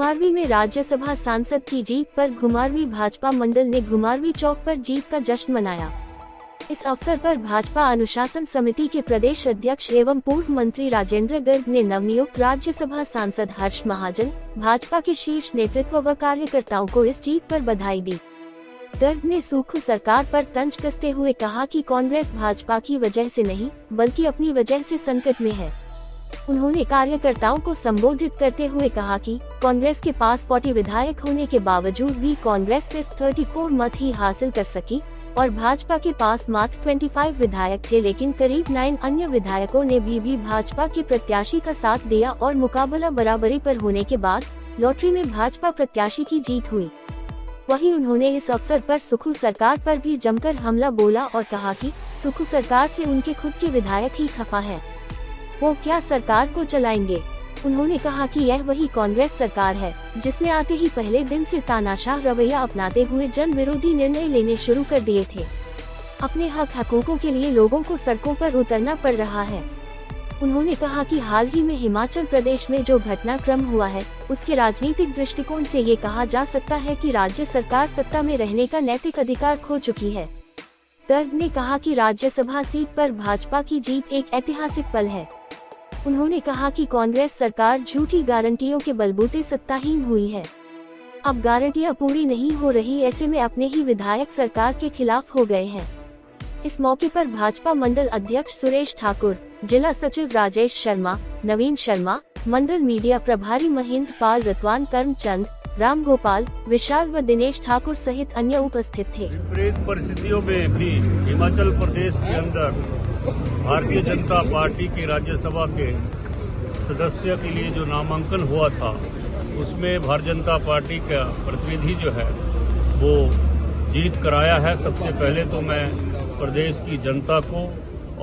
घुमारवी में राज्यसभा सांसद की जीत पर घुमारवी भाजपा मंडल ने घुमारवी चौक पर जीत का जश्न मनाया। इस अवसर पर भाजपा अनुशासन समिति के प्रदेश अध्यक्ष एवं पूर्व मंत्री राजेंद्र गर्ग ने नवनियुक्त राज्यसभा सांसद हर्ष महाजन, भाजपा के शीर्ष नेतृत्व व कार्यकर्ताओं को इस जीत पर बधाई दी। गर्ग ने सुक्खू सरकार पर तंज कसते हुए कहा कि कांग्रेस भाजपा की वजह से नहीं बल्कि अपनी वजह से संकट में है। उन्होंने कार्यकर्ताओं को संबोधित करते हुए कहा कि कांग्रेस के पास 40 विधायक होने के बावजूद भी कांग्रेस सिर्फ 34 मत ही हासिल कर सकी और भाजपा के पास मात्र 25 विधायक थे, लेकिन करीब 9 अन्य विधायकों ने भी भाजपा के प्रत्याशी का साथ दिया और मुकाबला बराबरी पर होने के बाद लॉटरी में भाजपा प्रत्याशी की जीत हुई। वहीं उन्होंने इस अवसर पर सुक्खू सरकार पर भी जमकर हमला बोला और कहा कि सुक्खू सरकार से उनके खुद के विधायक ही खफा है, वो क्या सरकार को चलाएंगे। उन्होंने कहा कि यह वही कांग्रेस सरकार है जिसने आते ही पहले दिन से तानाशाह रवैया अपनाते हुए जन विरोधी निर्णय लेने शुरू कर दिए थे। अपने हकों के लिए लोगों को सड़कों पर उतरना पड़ रहा है। उन्होंने कहा कि हाल ही में हिमाचल प्रदेश में जो घटनाक्रम हुआ है उसके राजनीतिक दृष्टिकोण से ये कहा जा सकता है कि राज्य सरकार सत्ता में रहने का नैतिक अधिकार खो चुकी है। गर्ग ने कहा कि राज्यसभा सीट पर भाजपा की जीत एक ऐतिहासिक पल है। उन्होंने कहा कि कांग्रेस सरकार झूठी गारंटियों के बलबूते सत्ताहीन हुई है। अब गारंटियां पूरी नहीं हो रही, ऐसे में अपने ही विधायक सरकार के खिलाफ हो गए हैं। इस मौके पर भाजपा मंडल अध्यक्ष सुरेश ठाकुर, जिला सचिव राजेश शर्मा, नवीन शर्मा, मंडल मीडिया प्रभारी महेंद्र पाल, रतवान कर्मचंद, राम गोपाल, विशाल व दिनेश ठाकुर सहित अन्य उपस्थित थे। विपरीत परिस्थितियों में भी हिमाचल प्रदेश के अंदर भारतीय जनता पार्टी के राज्यसभा के सदस्य के लिए जो नामांकन हुआ था उसमें भारतीय जनता पार्टी का प्रतिनिधि जो है वो जीत कराया है। सबसे पहले तो मैं प्रदेश की जनता को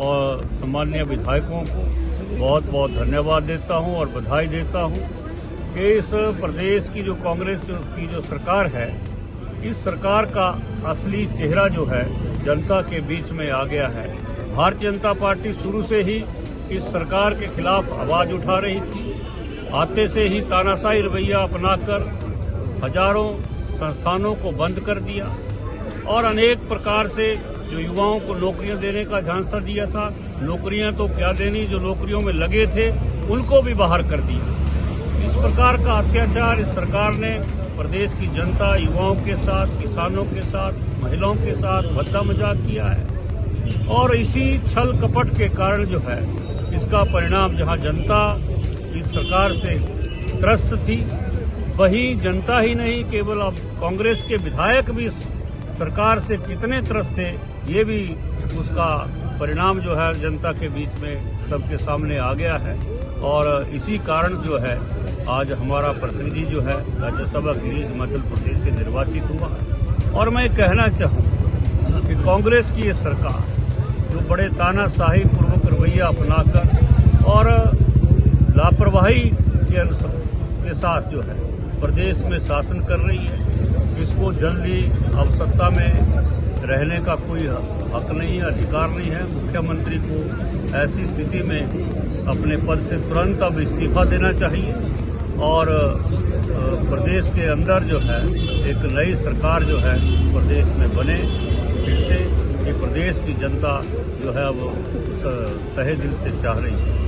और सामान्य विधायकों को बहुत बहुत धन्यवाद देता हूं और बधाई देता हूं कि इस प्रदेश की जो कांग्रेस की जो सरकार है, इस सरकार का असली चेहरा जो है जनता के बीच में आ गया है। भारतीय जनता पार्टी शुरू से ही इस सरकार के खिलाफ आवाज उठा रही थी। आते से ही तानाशाही रवैया अपनाकर हजारों संस्थानों को बंद कर दिया और अनेक प्रकार से जो युवाओं को नौकरियां देने का झांसा दिया था, नौकरियां तो क्या देनी, जो नौकरियों में लगे थे उनको भी बाहर कर दिया। इस प्रकार का अत्याचार इस सरकार ने प्रदेश की जनता, युवाओं के साथ, किसानों के साथ, महिलाओं के साथ भद्दा मजाक किया है और इसी छल कपट के कारण जो है इसका परिणाम, जहां जनता इस सरकार से त्रस्त थी, वही जनता ही नहीं केवल अब कांग्रेस के विधायक भी सरकार से कितने त्रस्त थे, ये भी उसका परिणाम जो है जनता के बीच में सबके सामने आ गया है। और इसी कारण जो है आज हमारा प्रतिनिधि जो है राज्यसभा के लिए हिमाचल प्रदेश से निर्वाचित हुआ। और मैं कहना चाहूँ कि कांग्रेस की ये सरकार जो बड़े तानाशाही पूर्वक रवैया अपनाकर और लापरवाही के साथ जो है प्रदेश में शासन कर रही है, इसको जल्दी अब सत्ता में रहने का कोई हक नहीं है, अधिकार नहीं है। मुख्यमंत्री को ऐसी स्थिति में अपने पद से तुरंत अब इस्तीफा देना चाहिए और प्रदेश के अंदर जो है एक नई सरकार जो है प्रदेश में बने, जिससे कि प्रदेश की जनता जो है वो तहे दिल से चाह रही है।